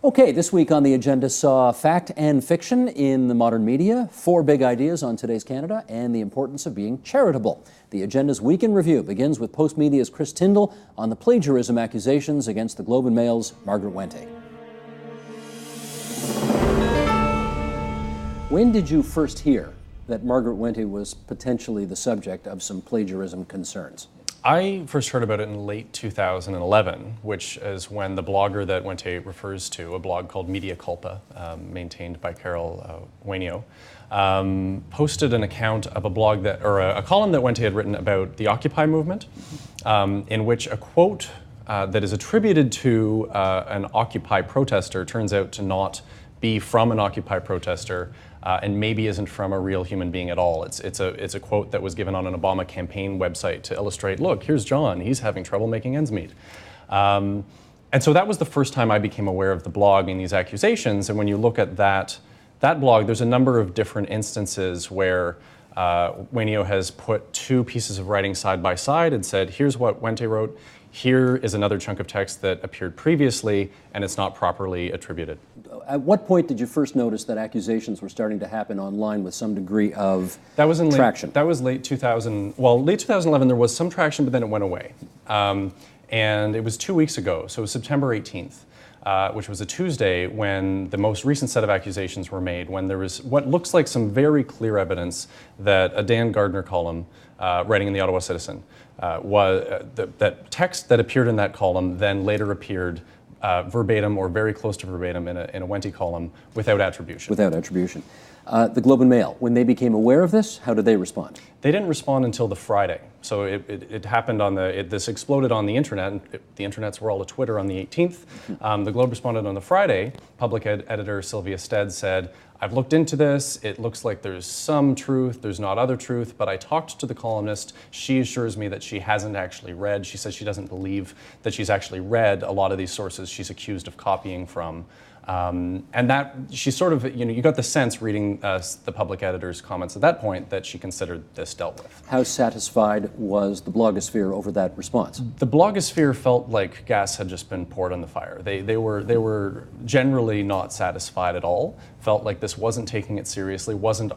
Okay, this week on the agenda saw fact and fiction in the modern media, 4 big ideas on today's Canada, and the importance of being charitable. The agenda's Week in Review begins with Postmedia's Chris Tyndall on the plagiarism accusations against the Globe and Mail's Margaret Wente. When did you first hear that Margaret Wente was potentially the subject of some plagiarism concerns? I first heard about it in late 2011, which is when the blogger that Wente refers to, a blog called Media Culpa, maintained by Carol Wainio, posted an account of a blog that, or a column that Wente had written about the Occupy movement, in which a quote that is attributed to an Occupy protester turns out to not be from an Occupy protester, and maybe isn't from a real human being at all. It's a quote that was given on an Obama campaign website to illustrate, look, here's John, he's having trouble making ends meet. And so that was the first time I became aware of the blog and these accusations. And when you look at that blog, there's a number of different instances where Wainio has put 2 pieces of writing side by side and said, here's what Wente wrote, here is another chunk of text that appeared previously, and it's not properly attributed. At what point did you first notice that accusations were starting to happen online with some degree of traction? That was late 2000. Well, late 2011 there was some traction, but then it went away. And it was 2 weeks ago, so it was September 18th, which was a Tuesday, when the most recent set of accusations were made, when there was what looks like some very clear evidence that a Dan Gardner column, writing in the Ottawa Citizen, that text that appeared in that column then later appeared verbatim or very close to verbatim in a Wente column without attribution. Without attribution. The Globe and Mail, when they became aware of this, how did they respond? They didn't respond until the Friday. So it happened on this exploded on the internet, and the internets were all to Twitter on the 18th. The Globe responded on the Friday. Public editor Sylvia Stead said, I've looked into this, it looks like there's some truth, there's not other truth, but I talked to the columnist, she assures me that she hasn't actually read, she says she doesn't believe that she's actually read a lot of these sources she's accused of copying from. And that, she sort of, you got the sense reading the public editor's comments at that point that she considered this dealt with. How satisfied was the blogosphere over that response? The blogosphere felt like gas had just been poured on the fire. They were generally not satisfied at all, felt like this wasn't taking it seriously, wasn't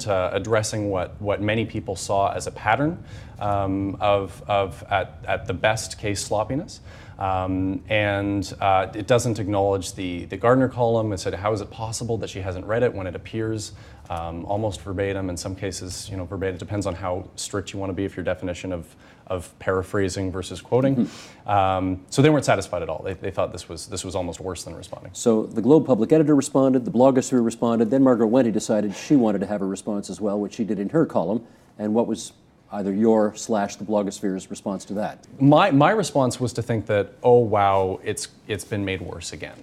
addressing what many people saw as a pattern of at the best case sloppiness. It doesn't acknowledge the Gardner column. It said, how is it possible that she hasn't read it when it appears almost verbatim? In some cases, verbatim. It depends on how strict you want to be if your definition of paraphrasing versus quoting. So they weren't satisfied at all. They thought this was almost worse than responding. So the Globe public editor responded, the blogosphere responded, then Margaret Wente decided she wanted to have a response as well, which she did in her column. And what was either your/the blogosphere's response to that? My response was to think that, oh wow, it's been made worse again.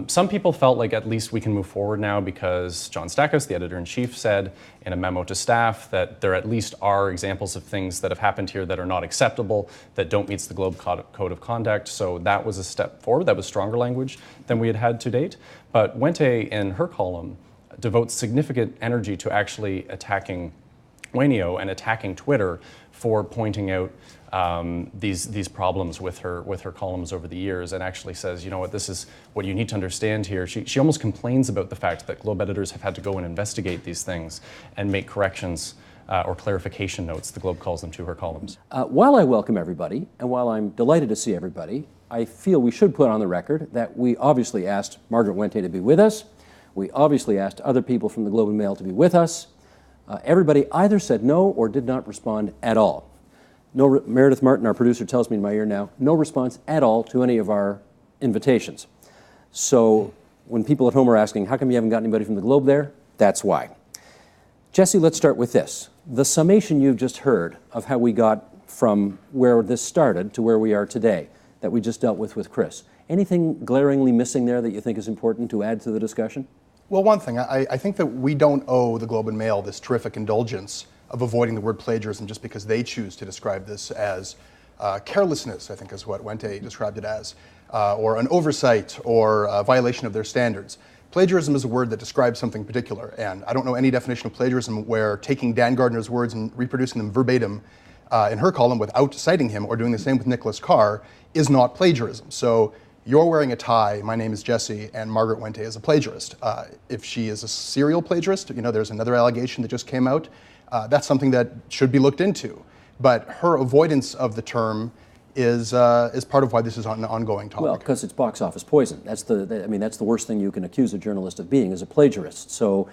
Some people felt like at least we can move forward now because John Stackhouse, the editor-in-chief, said in a memo to staff that there at least are examples of things that have happened here that are not acceptable, that don't meet the Globe Code of Conduct. So that was a step forward. That was stronger language than we had had to date. But Wente, in her column, devotes significant energy to actually attacking Wainio and attacking Twitter for pointing out these problems with her columns over the years, and actually says, you know what, this is what you need to understand here. She almost complains about the fact that Globe editors have had to go and investigate these things and make corrections or clarification notes, the Globe calls them, to her columns. While I welcome everybody, and while I'm delighted to see everybody, I feel we should put on the record that we obviously asked Margaret Wente to be with us. We obviously asked other people from the Globe and Mail to be with us. Everybody either said no or did not respond at all. No, Meredith Martin, our producer, tells me in my ear now, no response at all to any of our invitations. So when people at home are asking, how come you haven't got anybody from the Globe there? That's why. Jesse, let's start with this. The summation you've just heard of how we got from where this started to where we are today, that we just dealt with Chris. Anything glaringly missing there that you think is important to add to the discussion? Well, one thing, I think that we don't owe the Globe and Mail this terrific indulgence of avoiding the word plagiarism just because they choose to describe this as carelessness, I think is what Wente described it as, or an oversight or a violation of their standards. Plagiarism is a word that describes something particular, and I don't know any definition of plagiarism where taking Dan Gardner's words and reproducing them verbatim in her column without citing him or doing the same with Nicholas Carr is not plagiarism. So you're wearing a tie, my name is Jesse, and Margaret Wente is a plagiarist. If she is a serial plagiarist, you know, there's another allegation that just came out, that's something that should be looked into. But her avoidance of the term is part of why this is an ongoing topic. Well, because it's box office poison. That's that's the worst thing you can accuse a journalist of being, is a plagiarist. So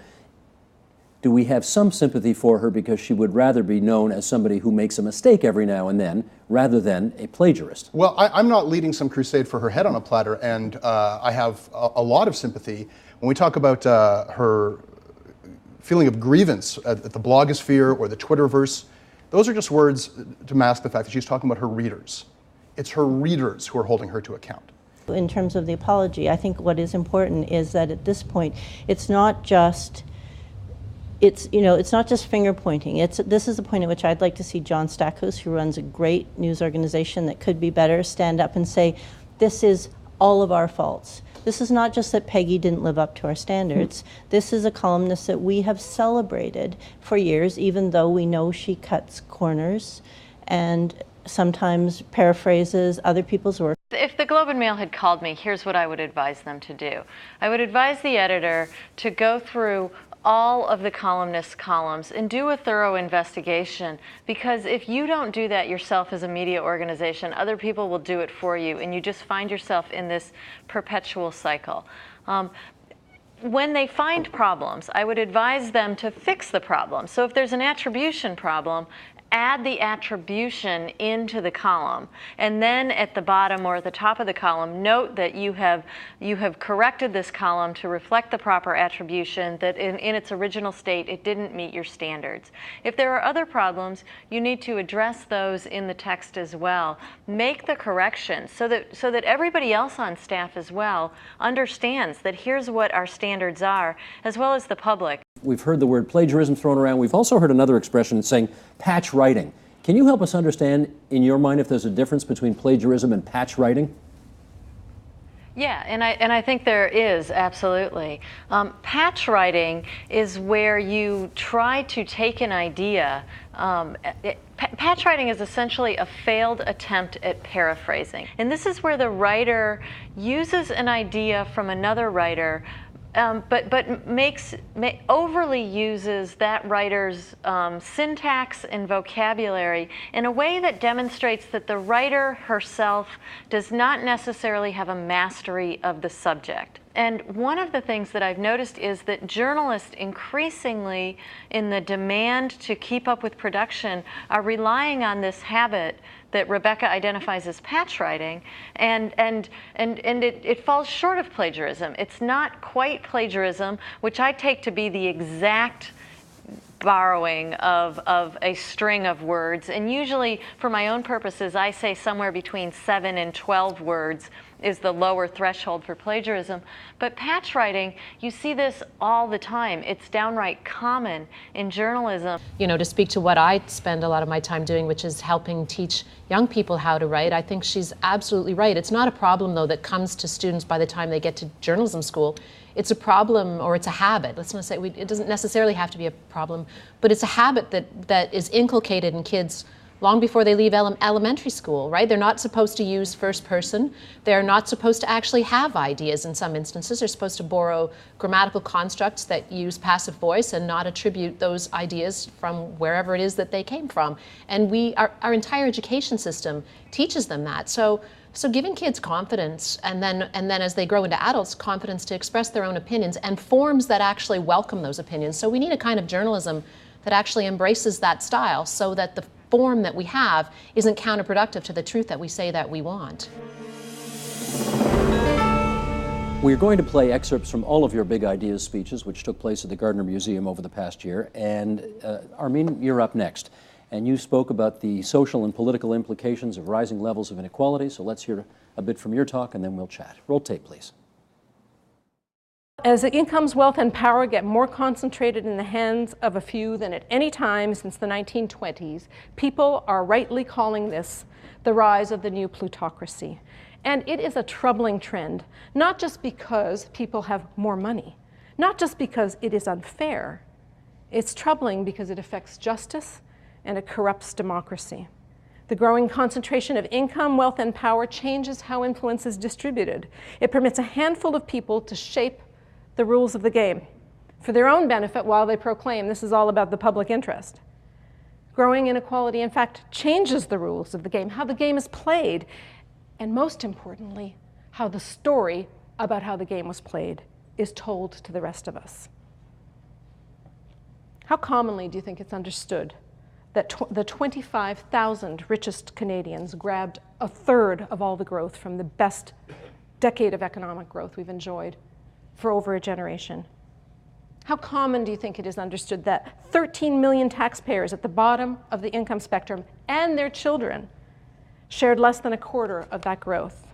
do we have some sympathy for her because she would rather be known as somebody who makes a mistake every now and then rather than a plagiarist? Well, I'm not leading some crusade for her head on a platter, and I have a lot of sympathy when we talk about her feeling of grievance at the blogosphere or the Twitterverse. Those are just words to mask the fact that she's talking about her readers. It's her readers who are holding her to account. In terms of the apology, I think what is important is that at this point, it's not just finger pointing. This is the point at which I'd like to see John Stackhouse, who runs a great news organization that could be better, stand up and say, this is all of our faults. This is not just that Peggy didn't live up to our standards. This is a columnist that we have celebrated for years, even though we know she cuts corners and sometimes paraphrases other people's work. If the Globe and Mail had called me, here's what I would advise them to do. I would advise the editor to go through all of the columnists' columns and do a thorough investigation, because if you don't do that yourself as a media organization, other people will do it for you, and you just find yourself in this perpetual cycle. When they find problems, I would advise them to fix the problem. So if there's an attribution problem, add the attribution into the column, and then at the bottom or at the top of the column, note that you have corrected this column to reflect the proper attribution, that in its original state it didn't meet your standards. If there are other problems, you need to address those in the text as well. Make the corrections so that everybody else on staff as well understands that here's what our standards are, as well as the public. We've heard the word plagiarism thrown around. We've also heard another expression saying patch writing. Can you help us understand, in your mind, if there's a difference between plagiarism and patch writing? Yeah, and I think there is, absolutely. Patch writing is where you try to take an idea. Patch writing is essentially a failed attempt at paraphrasing. And this is where the writer uses an idea from another writer, but overly uses that writer's syntax and vocabulary in a way that demonstrates that the writer herself does not necessarily have a mastery of the subject. And one of the things that I've noticed is that journalists increasingly, in the demand to keep up with production, are relying on this habit that Rebecca identifies as patch writing, and it falls short of plagiarism. It's not quite plagiarism, which I take to be the exact borrowing of a string of words. And usually, for my own purposes, I say somewhere between 7 and 12 words is the lower threshold for plagiarism. But patch writing, you see this all the time. It's downright common in journalism. You know, to speak to what I spend a lot of my time doing, which is helping teach young people how to write, I think she's absolutely right. It's not a problem, though, that comes to students by the time they get to journalism school. It's a problem, or it's a habit. Let's not say, it doesn't necessarily have to be a problem, but it's a habit that is inculcated in kids long before they leave elementary school, right? They're not supposed to use first person. They're not supposed to actually have ideas in some instances. They're supposed to borrow grammatical constructs that use passive voice and not attribute those ideas from wherever it is that they came from. And our entire education system teaches them that. So giving kids confidence, and then as they grow into adults, confidence to express their own opinions, and forms that actually welcome those opinions. So we need a kind of journalism that actually embraces that style, so that the form that we have isn't counterproductive to the truth that we say that we want. We're going to play excerpts from all of your Big Ideas speeches, which took place at the Gardner Museum over the past year. And Armin, you're up next. And you spoke about the social and political implications of rising levels of inequality. So let's hear a bit from your talk, and then we'll chat. Roll tape, please. As incomes, wealth, and power get more concentrated in the hands of a few than at any time since the 1920s, people are rightly calling this the rise of the new plutocracy. And it is a troubling trend, not just because people have more money, not just because it is unfair. It's troubling because it affects justice and it corrupts democracy. The growing concentration of income, wealth, and power changes how influence is distributed. It permits a handful of people to shape the rules of the game for their own benefit while they proclaim this is all about the public interest. Growing inequality, in fact, changes the rules of the game, how the game is played, and most importantly, how the story about how the game was played is told to the rest of us. How commonly do you think it's understood that the 25,000 richest Canadians grabbed a third of all the growth from the best decade of economic growth we've enjoyed for over a generation? How common do you think it is understood that 13 million taxpayers at the bottom of the income spectrum and their children shared less than a quarter of that growth?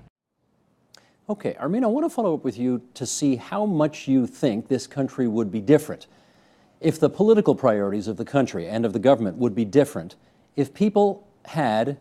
Okay, Armin, I want to follow up with you to see how much you think this country would be different if the political priorities of the country and of the government would be different if people had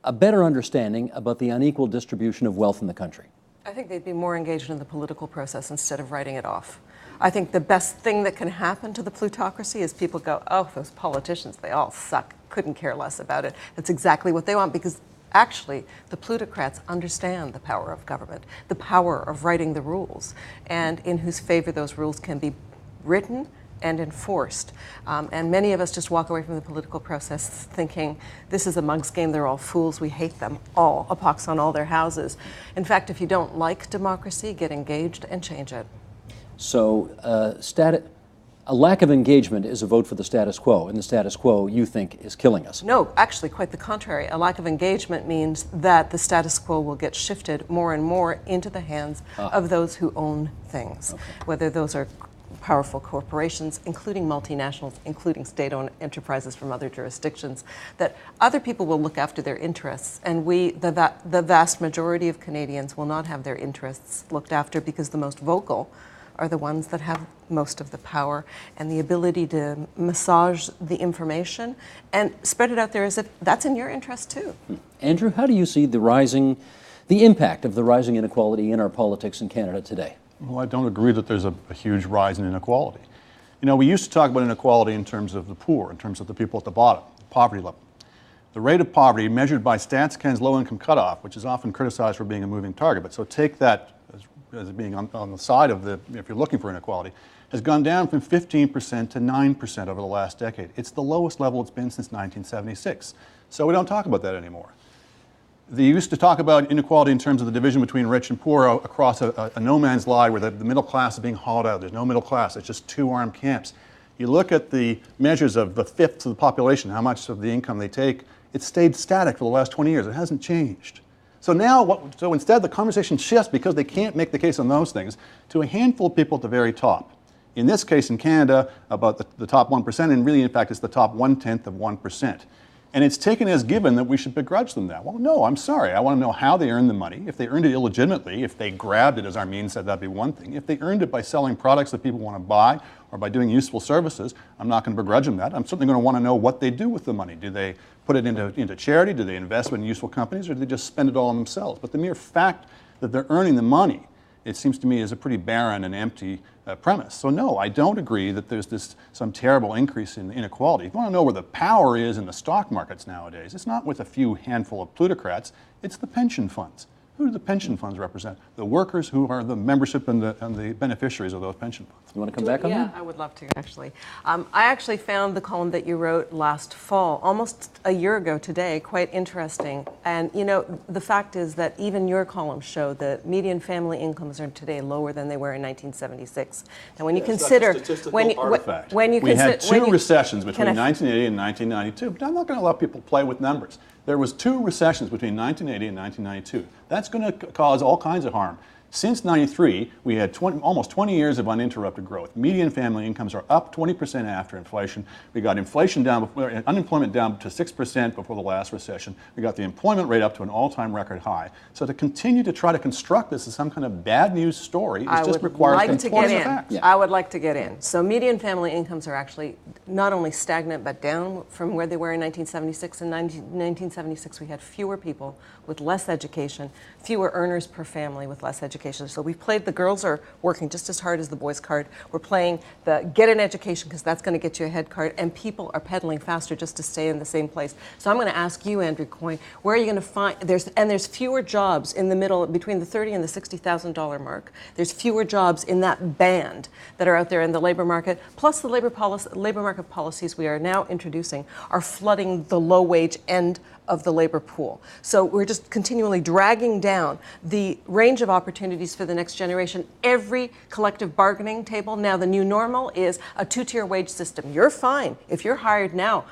a better understanding about the unequal distribution of wealth in the country. I think they'd be more engaged in the political process instead of writing it off. I think the best thing that can happen to the plutocracy is people go, oh, those politicians, they all suck, couldn't care less about it. That's exactly what they want, because actually the plutocrats understand the power of government, the power of writing the rules, and in whose favor those rules can be written and enforced. And many of us just walk away from the political process thinking, this is a mug's game, they're all fools, we hate them all, a pox on all their houses. In fact, if you don't like democracy, get engaged and change it. So a lack of engagement is a vote for the status quo, and the status quo, you think, is killing us. No, actually, quite the contrary. A lack of engagement means that the status quo will get shifted more and more into the hands of those who own things, whether those are powerful corporations, including multinationals, including state-owned enterprises from other jurisdictions, that other people will look after their interests, and the vast majority of Canadians will not have their interests looked after, because the most vocal are the ones that have most of the power and the ability to massage the information and spread it out there as if that's in your interest too. Andrew, how do you see the impact of the rising inequality in our politics in Canada today? Well, I don't agree that there's a huge rise in inequality. You know, we used to talk about inequality in terms of the poor, in terms of the people at the bottom, poverty level. The rate of poverty measured by StatsCan's low-income cutoff, which is often criticized for being a moving target, but so take that as being on the side of the, if you're looking for inequality, has gone down from 15% to 9% over the last decade. It's the lowest level it's been since 1976. So we don't talk about that anymore. They used to talk about inequality in terms of the division between rich and poor across a no man's line where the middle class is being hauled out. There's no middle class. It's just two armed camps. You look at the measures of the fifth of the population, how much of the income they take, it's stayed static for the last 20 years. It hasn't changed. So now, so instead the conversation shifts, because they can't make the case on those things, to a handful of people at the very top. In this case, in Canada, about the top 1%, and really, in fact, it's the top 1/10 of 1%. And it's taken as given that we should begrudge them that. Well, no, I'm sorry. I want to know how they earned the money. If they earned it illegitimately, if they grabbed it, as Armin said, that'd be one thing. If they earned it by selling products that people want to buy or by doing useful services, I'm not going to begrudge them that. I'm certainly going to want to know what they do with the money. Do they put it into charity? Do they invest in useful companies? Or do they just spend it all on themselves? But the mere fact that they're earning the money, it seems to me, is a pretty barren and empty premise. So no, I don't agree that there's some terrible increase in inequality. If you want to know where the power is in the stock markets nowadays, it's not with a few handful of plutocrats, it's the pension funds. Who do the pension funds represent? The workers who are the membership and the beneficiaries of those pension funds. You want to come back on that? Yeah, I would love to, actually. I actually found the column that you wrote last fall, almost a year ago today, quite interesting. And, you know, the fact is that even your column showed that median family incomes are today lower than they were in 1976. And when you consider... We had two recessions between 1980 and 1992, but I'm not going to allow people play with numbers. There was two recessions between 1980 and 1992. That's going to cause all kinds of harm. Since 93, we had almost 20 years of uninterrupted growth. Median family incomes are up 20% after inflation. We got inflation down, unemployment down to 6% before the last recession. We got the employment rate up to an all-time record high. So to continue to try to construct this as some kind of bad news story, it just requires conforming facts. I would like to get in. So median family incomes are actually not only stagnant, but down from where they were in 1976. In 1976, we had fewer people with less education, fewer earners per family with less education. education. So we've played the girls are working just as hard as the boys card. We're playing the get an education because that's going to get you ahead card, and people are pedaling faster just to stay in the same place. So I'm going to ask you, Andrew Coyne, where are you going to find, there's fewer jobs in the middle, between the $30,000 and the $60,000 mark. There's fewer jobs in that band that are out there in the labor market, plus the labor market policies we are now introducing are flooding the low wage end of the labor pool. So we're just continually dragging down the range of opportunities for the next generation. Every collective bargaining table, now the new normal is a two-tier wage system. You're fine. If you're hired now,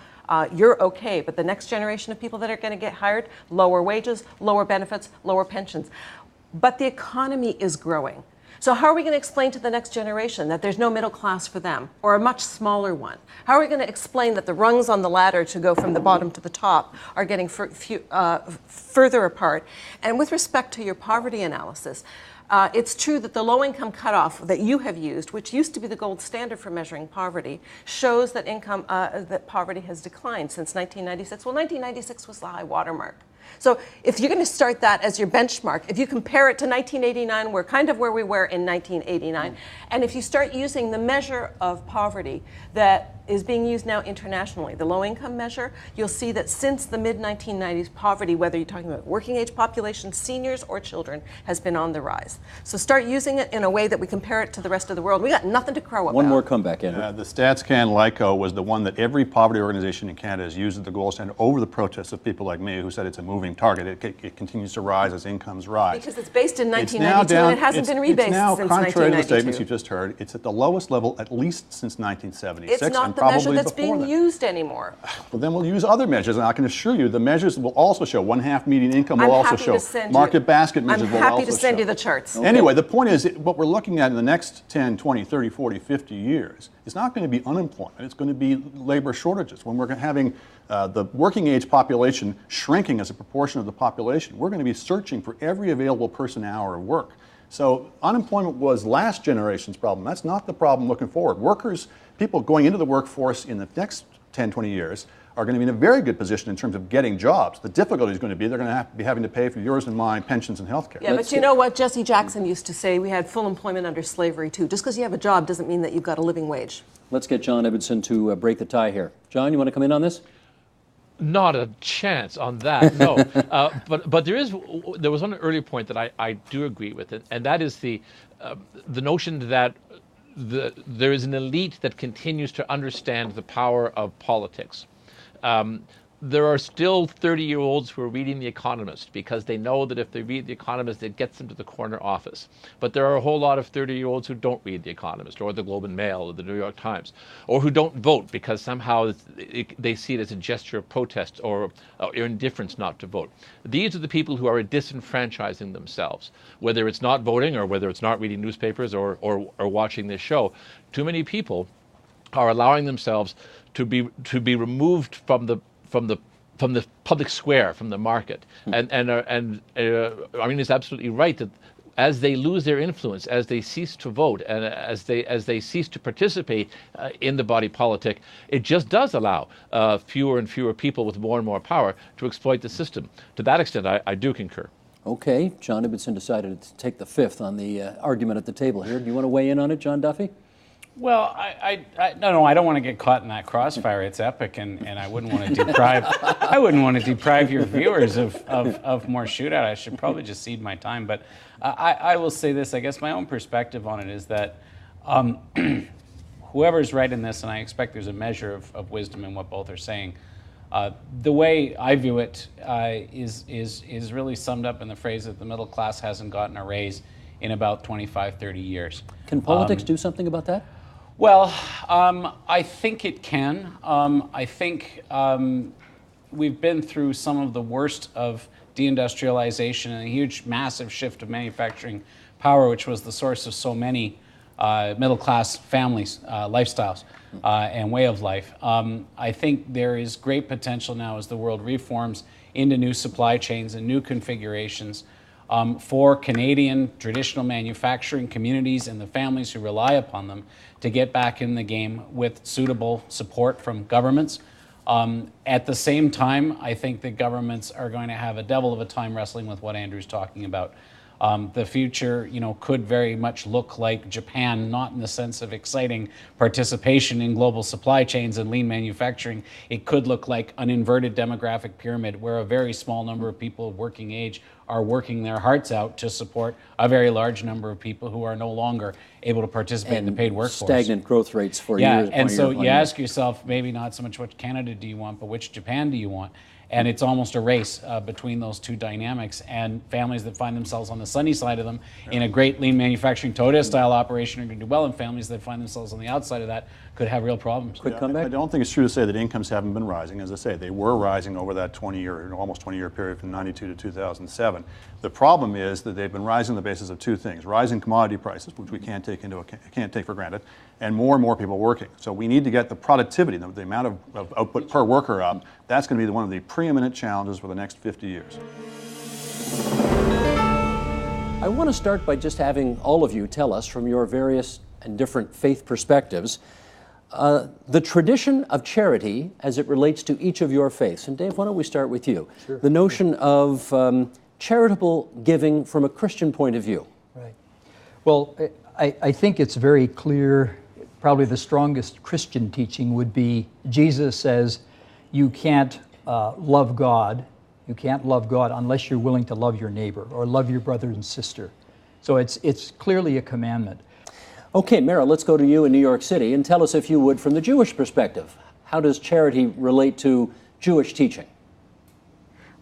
you're okay. But the next generation of people that are going to get hired, lower wages, lower benefits, lower pensions. But the economy is growing. So how are we going to explain to the next generation that there's no middle class for them, or a much smaller one? How are we going to explain that the rungs on the ladder to go from the bottom to the top are getting further apart? And with respect to your poverty analysis, it's true that the low-income cutoff that you have used, which used to be the gold standard for measuring poverty, shows that that poverty has declined since 1996. Well, 1996 was the high watermark. So if you're going to start that as your benchmark, if you compare it to 1989, we're kind of where we were in 1989. And if you start using the measure of poverty that is being used now internationally, the low-income measure, you'll see that since the mid-1990s, poverty, whether you're talking about working-age population, seniors, or children, has been on the rise. So start using it in a way that we compare it to the rest of the world. We got nothing to crow about. One more comeback, Andrew. The StatsCan LICO was the one that every poverty organization in Canada has used as the gold standard over the protests of people like me who said it's a moving target. It continues to rise as incomes rise. Because it's based in 1992 and it hasn't been rebased since 1992. It's now, contrary to the statements you've just heard, it's at the lowest level at least since 1976. It's not the measure that's being used anymore. Well, then we'll use other measures, and I can assure you the measures will also show one-half median income will also show. Market basket measures will also show. I'm happy to send you the charts. Okay. Anyway, the point is what we're looking at in the next 10, 20, 30, 40, 50 years is not going to be unemployment. It's going to be labor shortages. When we're having the working age population shrinking as a proportion of the population, we're going to be searching for every available person hour of work. So unemployment was last generation's problem. That's not the problem looking forward. Workers, people going into the workforce in the next 10, 20 years are going to be in a very good position in terms of getting jobs. The difficulty is going to be they're going to be having to pay for yours and mine pensions and health care. Yeah, but you know what Jesse Jackson used to say, we had full employment under slavery too. Just because you have a job doesn't mean that you've got a living wage. Let's get John Ibbotson to break the tie here. John, you want to come in on this? Not a chance on that, no. But there was one earlier point that I do agree with, and that is the notion that there is an elite that continues to understand the power of politics. There are still 30-year-olds who are reading The Economist because they know that if they read The Economist, it gets them to the corner office. But there are a whole lot of 30-year-olds who don't read The Economist or the Globe and Mail or the New York Times, or who don't vote because somehow they see it as a gesture of protest or indifference not to vote. These are the people who are disenfranchising themselves, whether it's not voting or whether it's not reading newspapers or watching this show. Too many people are allowing themselves to be removed from the public square, from the market, and Irene is absolutely right that as they lose their influence, as they cease to vote, and as they cease to participate in the body politic, it just does allow fewer and fewer people with more and more power to exploit the system. To that extent, I do concur. Okay, John Ibbotson decided to take the fifth on the argument at the table here. Do you want to weigh in on it, John Duffy? Well, I don't want to get caught in that crossfire. It's epic, and I wouldn't want to deprive your viewers of more shootout. I should probably just cede my time. But I will say this. I guess my own perspective on it is that whoever's right in this, and I expect there's a measure of wisdom in what both are saying. The way I view it is really summed up in the phrase that the middle class hasn't gotten a raise in about 25, 30 years. Can politics do something about that? Well, I think it can. I think we've been through some of the worst of deindustrialization and a huge, massive shift of manufacturing power, which was the source of so many middle-class families' lifestyles and way of life. I think there is great potential now as the world reforms into new supply chains and new configurations for Canadian traditional manufacturing communities and the families who rely upon them to get back in the game with suitable support from governments. At the same time, I think that governments are going to have a devil of a time wrestling with what Andrew's talking about. The future, could very much look like Japan, not in the sense of exciting participation in global supply chains and lean manufacturing. It could look like an inverted demographic pyramid where a very small number of people of working age are working their hearts out to support a very large number of people who are no longer able to participate in the paid workforce. Stagnant growth rates for yeah, years. and so you ask yourself, maybe not so much which Canada do you want, but which Japan do you want? And it's almost a race between those two dynamics, and families that find themselves on the sunny side of them in a great lean manufacturing Toyota-style operation are going to do well, and families that find themselves on the outside of that could have real problems. Quick comeback? I don't think it's true to say that incomes haven't been rising. As I say, they were rising over that 20-year, almost 20-year period from 92 to 2007. The problem is that they've been rising on the basis of two things: rising commodity prices, which we can't take for granted, and more people working. So we need to get the productivity, the amount of output per worker up. That's going to be one of the preeminent challenges for the next 50 years. I want to start by just having all of you tell us, from your various and different faith perspectives, the tradition of charity as it relates to each of your faiths. And Dave, why don't we start with you? Sure. The notion of charitable giving from a Christian point of view. Right. Well, I think it's very clear, probably the strongest Christian teaching would be Jesus says you can't love God. You can't love God unless you're willing to love your neighbor or love your brother and sister. So it's clearly a commandment. Okay, Mara, let's go to you in New York City and tell us, if you would, from the Jewish perspective, how does charity relate to Jewish teaching?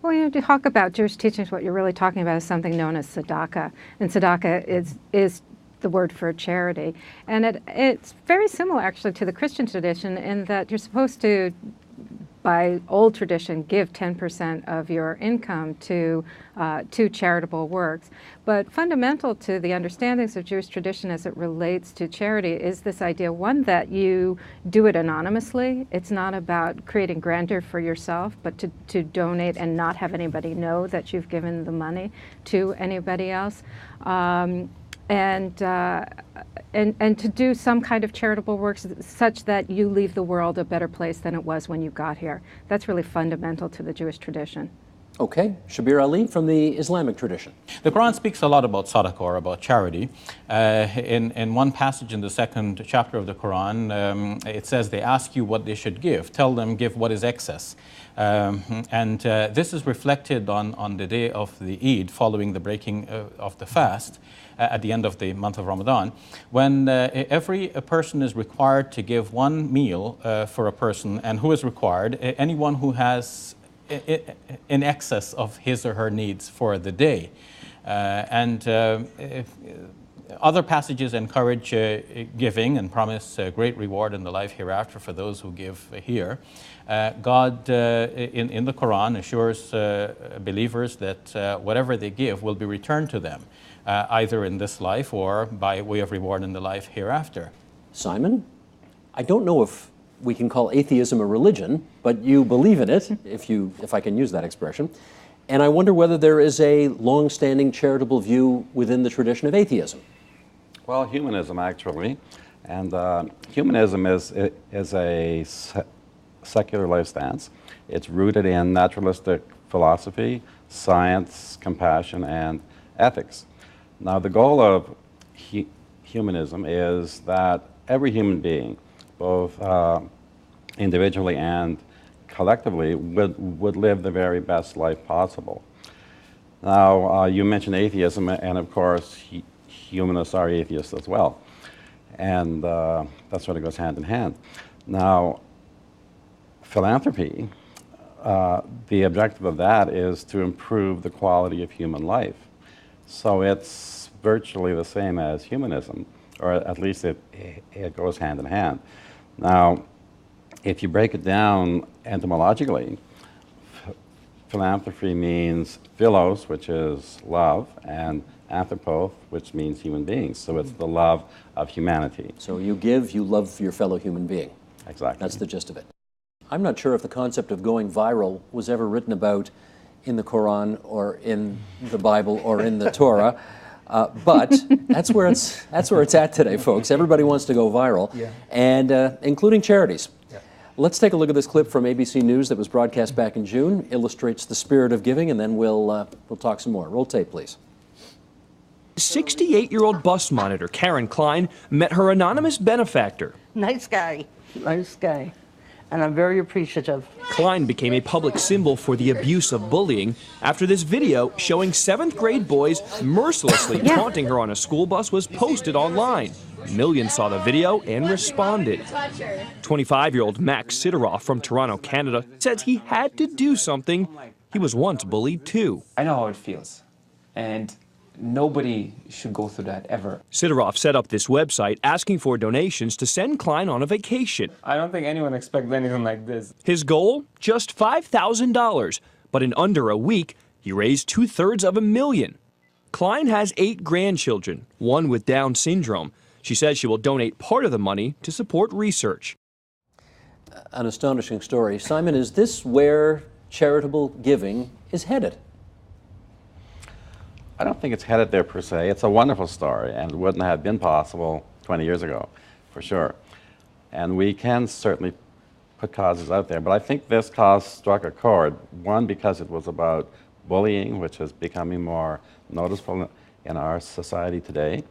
Well, to talk about Jewish teachings, what you're really talking about is something known as tzedakah. And tzedakah is the word for charity. And it's very similar, actually, to the Christian tradition in that you're supposed to, by old tradition, give 10% of your income to charitable works. But fundamental to the understandings of Jewish tradition as it relates to charity is this idea, one, that you do it anonymously. It's not about creating grandeur for yourself, but to donate and not have anybody know that you've given the money to anybody else. And to do some kind of charitable works such that you leave the world a better place than it was when you got here. That's really fundamental to the Jewish tradition. Okay, Shabir Ali from the Islamic tradition. The Quran speaks a lot about sadaqah, or about charity. In one passage in the 2nd chapter of the Quran, it says they ask you what they should give. Tell them, give what is excess. This is reflected on the day of the Eid, following the breaking of the fast, at the end of the month of Ramadan, when every person is required to give one meal for a person, and who is required? Anyone who has in excess of his or her needs for the day. Other passages encourage giving and promise great reward in the life hereafter for those who give here. God in the Quran assures believers that whatever they give will be returned to them, either in this life or by way of reward in the life hereafter. Simon, I don't know if we can call atheism a religion, but you believe in it, if I can use that expression. And I wonder whether there is a long-standing charitable view within the tradition of atheism. Well, humanism, actually. And humanism is a secular life stance. It's rooted in naturalistic philosophy, science, compassion, and ethics. Now, the goal of humanism is that every human being, both individually and collectively, would live the very best life possible. Now, you mentioned atheism, and of course, humanists are atheists as well. And that sort of goes hand in hand. Now, philanthropy, the objective of that is to improve the quality of human life. So it's virtually the same as humanism, or at least it goes hand in hand. Now, if you break it down etymologically, philanthropy means philos, which is love, and anthropos, which means human beings. So it's the love of humanity. So you give, you love your fellow human being. Exactly. That's the gist of it. I'm not sure if the concept of going viral was ever written about in the Quran or in the Bible or in the Torah, but that's where it's at today, folks. Everybody wants to go viral, and including charities. Yeah. Let's take a look at this clip from ABC News that was broadcast back in June. Illustrates the spirit of giving, and then we'll talk some more. Roll tape, please. 68-year-old bus monitor Karen Klein met her anonymous benefactor. Nice guy, and I'm very appreciative. Klein became a public symbol for the abuse of bullying after this video showing 7th grade boys mercilessly taunting her on a school bus was posted online. Millions saw the video and responded. 25-year-old Max Sidoroff from Toronto, Canada, says he had to do something. He was once bullied too. I know how it feels, and nobody should go through that ever. Sidoroff set up this website asking for donations to send Klein on a vacation. I don't think anyone expects anything like this. His goal? Just $5,000. But in under a week, he raised $250,000. Klein has 8 grandchildren, one with Down syndrome. She says she will donate part of the money to support research. An astonishing story. Simon, is this where charitable giving is headed? I don't think it's headed there per se. It's a wonderful story and wouldn't have been possible 20 years ago, for sure. And we can certainly put causes out there, but I think this cause struck a chord. One, because it was about bullying, which is becoming more noticeable in our society today.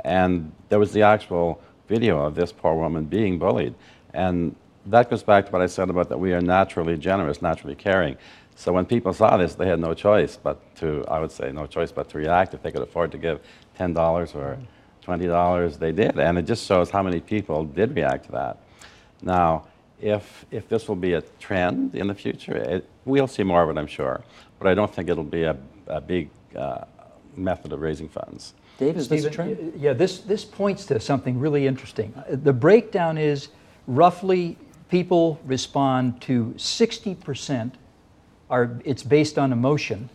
And there was the actual video of this poor woman being bullied. And that goes back to what I said about that we are naturally generous, naturally caring. So when people saw this, they had no choice but to, I would say, no choice but to react. If they could afford to give $10 or $20, they did. And it just shows how many people did react to that. Now, if this will be a trend in the future, we'll see more of it, I'm sure. But I don't think it'll be a big method of raising funds. Dave, is this a trend? Yeah, this points to something really interesting. The breakdown is roughly people respond to 60%. It's based on emotion,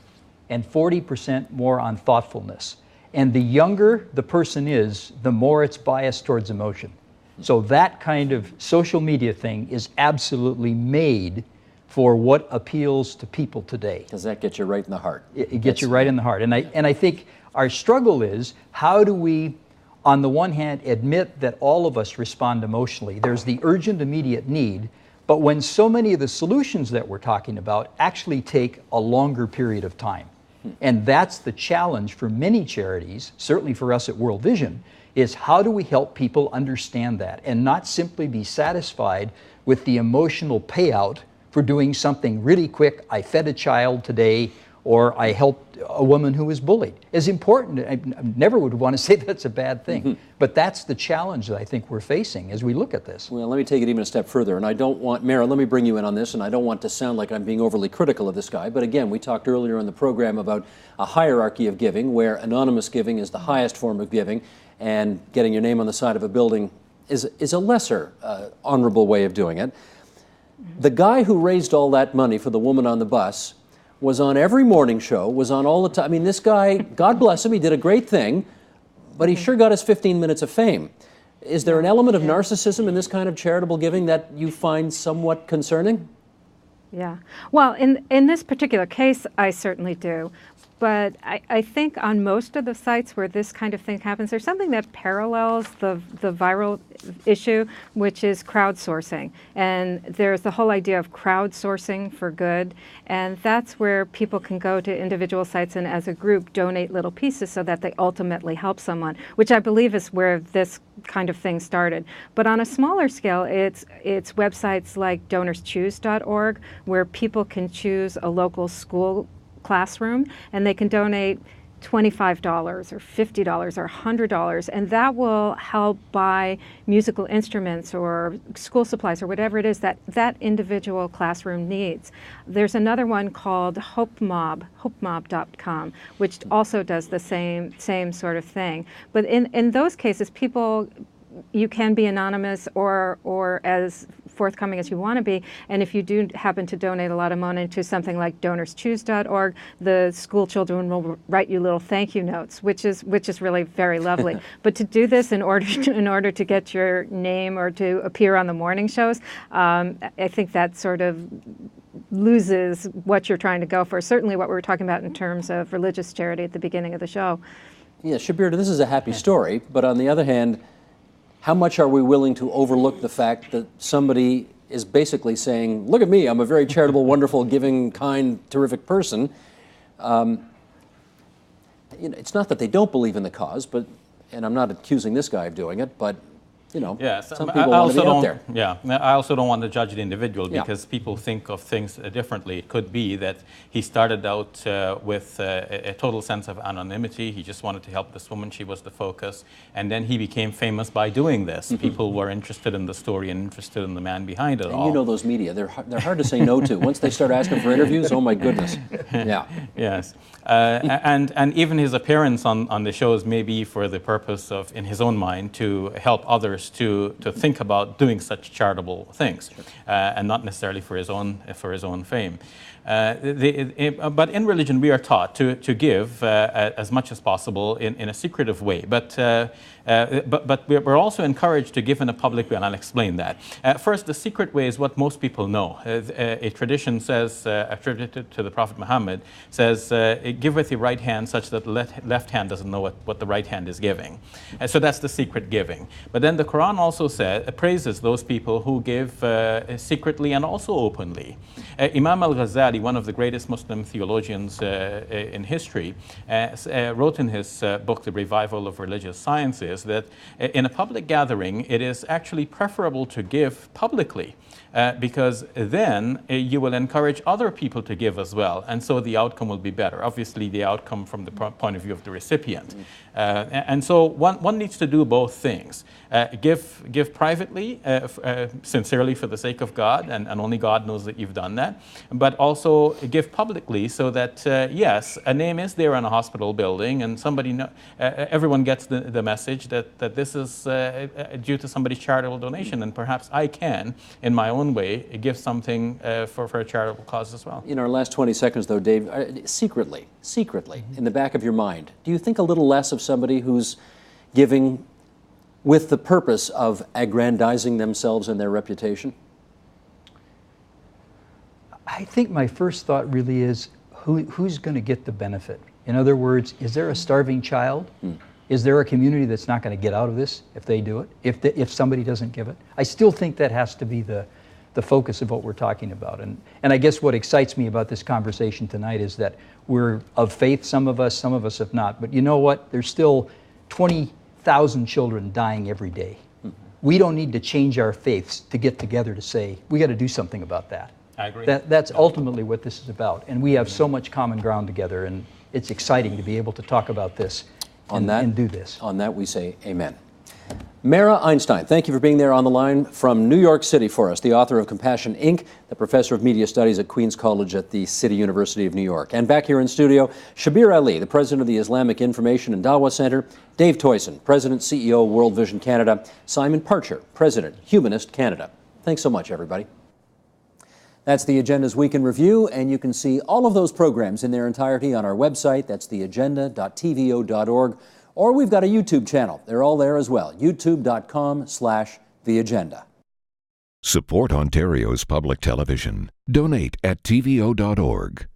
and 40% more on thoughtfulness. And the younger the person is, the more it's biased towards emotion. So that kind of social media thing is absolutely made for what appeals to people today. Does that get you right in the heart? It gets you right in the heart. And I think our struggle is, how do we, on the one hand, admit that all of us respond emotionally? There's the urgent, immediate need. But when so many of the solutions that we're talking about actually take a longer period of time. And that's the challenge for many charities, certainly for us at World Vision, is how do we help people understand that and not simply be satisfied with the emotional payout for doing something really quick. I fed a child today, or I helped a woman who was bullied. As important, I never would want to say that's a bad thing, but that's the challenge that I think we're facing as we look at this. Well, let me take it even a step further, and I don't want, Mara, let me bring you in on this, and I don't want to sound like I'm being overly critical of this guy, but again, we talked earlier in the program about a hierarchy of giving, where anonymous giving is the highest form of giving, and getting your name on the side of a building is a lesser honorable way of doing it. The guy who raised all that money for the woman on the bus was on every morning show, was on all the time. I mean, this guy, God bless him, he did a great thing, but he sure got his 15 minutes of fame. Is there an element of narcissism in this kind of charitable giving that you find somewhat concerning? Yeah. Well, in this particular case, I certainly do. But I think on most of the sites where this kind of thing happens, there's something that parallels the viral issue, which is crowdsourcing. And there's the whole idea of crowdsourcing for good. And that's where people can go to individual sites and as a group donate little pieces so that they ultimately help someone, which I believe is where this kind of thing started. But on a smaller scale, it's websites like DonorsChoose.org, where people can choose a local school classroom, and they can donate $25 or $50 or $100, and that will help buy musical instruments or school supplies or whatever it is that that individual classroom needs. There's another one called hopemob.com, which also does the same sort of thing. But in those cases, people, you can be anonymous or as forthcoming as you want to be, and if you do happen to donate a lot of money to something like DonorsChoose.org, the school children will write you little thank you notes, which is really very lovely. But to do this in order to get your name or to appear on the morning shows, I think that sort of loses what you're trying to go for. Certainly what we were talking about in terms of religious charity at the beginning of the show. Yeah, Shabir, this is a happy story, but on the other hand, how much are we willing to overlook the fact that somebody is basically saying, look at me, I'm a very charitable, wonderful, giving, kind, terrific person. you know, it's not that they don't believe in the cause, but, and I'm not accusing this guy of doing it, but you know, yes, some people want to be out there. Yeah, I also don't want to judge the individual Yeah. because people think of things differently. It could be that he started out with a total sense of anonymity. He just wanted to help this woman. She was the focus. And then he became famous by doing this. People were interested in the story and interested in the man behind it all. And you know those media, they're hard to say no to. Once they start asking for interviews, oh my goodness. Yeah. Yes. And even his appearance on the shows may be for the purpose of, in his own mind, to help others to think about doing such charitable things, and not necessarily for his own fame. But in religion, we are taught to give as much as possible in a secretive way. But we're also encouraged to give in a public way, and I'll explain that. First, the secret way is what most people know. A tradition says, attributed to the Prophet Muhammad, says, give with your right hand such that the left hand doesn't know what the right hand is giving. So that's the secret giving. But then the Quran also praises those people who give secretly and also openly. Imam al-Ghazali, one of the greatest Muslim theologians in history, wrote in his book, The Revival of Religious Sciences, that in a public gathering, it is actually preferable to give publicly. Because then you will encourage other people to give as well, and so the outcome will be better. Obviously, the outcome from the point of view of the recipient. And so one needs to do both things. Give privately, sincerely for the sake of God, and only God knows that you've done that, but also give publicly so that, yes, a name is there in a hospital building, and everyone gets the message that this is due to somebody's charitable donation, and perhaps I can, in my own way, give something for a charitable cause as well. In our last 20 seconds, though, Dave, secretly, in the back of your mind, do you think a little less of somebody who's giving with the purpose of aggrandizing themselves and their reputation? I think my first thought really is, who's going to get the benefit? In other words, is there a starving child? Is there a community that's not going to get out of this if they do it, if somebody doesn't give it? I still think that has to be the focus of what we're talking about. And I guess what excites me about this conversation tonight is that we're of faith, some of us have not. But you know what? There's still 20,000 children dying every day. We don't need to change our faiths to get together to say, we got to do something about that. I agree. That's ultimately what this is about. And we have so much common ground together, and it's exciting to be able to talk about this and do this. On that, we say amen. Mara Einstein, thank you for being there on the line from New York City for us, the author of Compassion, Inc., the professor of media studies at Queens College at the City University of New York. And back here in studio, Shabir Ali, the president of the Islamic Information and Dawah Center, Dave Toyson, president, CEO, World Vision Canada, Simon Parcher, president, Humanist Canada. Thanks so much, everybody. That's the Agenda's Week in Review, and you can see all of those programs in their entirety on our website. That's theagenda.tvo.org. Or we've got a YouTube channel. They're all there as well. youtube.com/theagenda. Support Ontario's public television. Donate at tvo.org.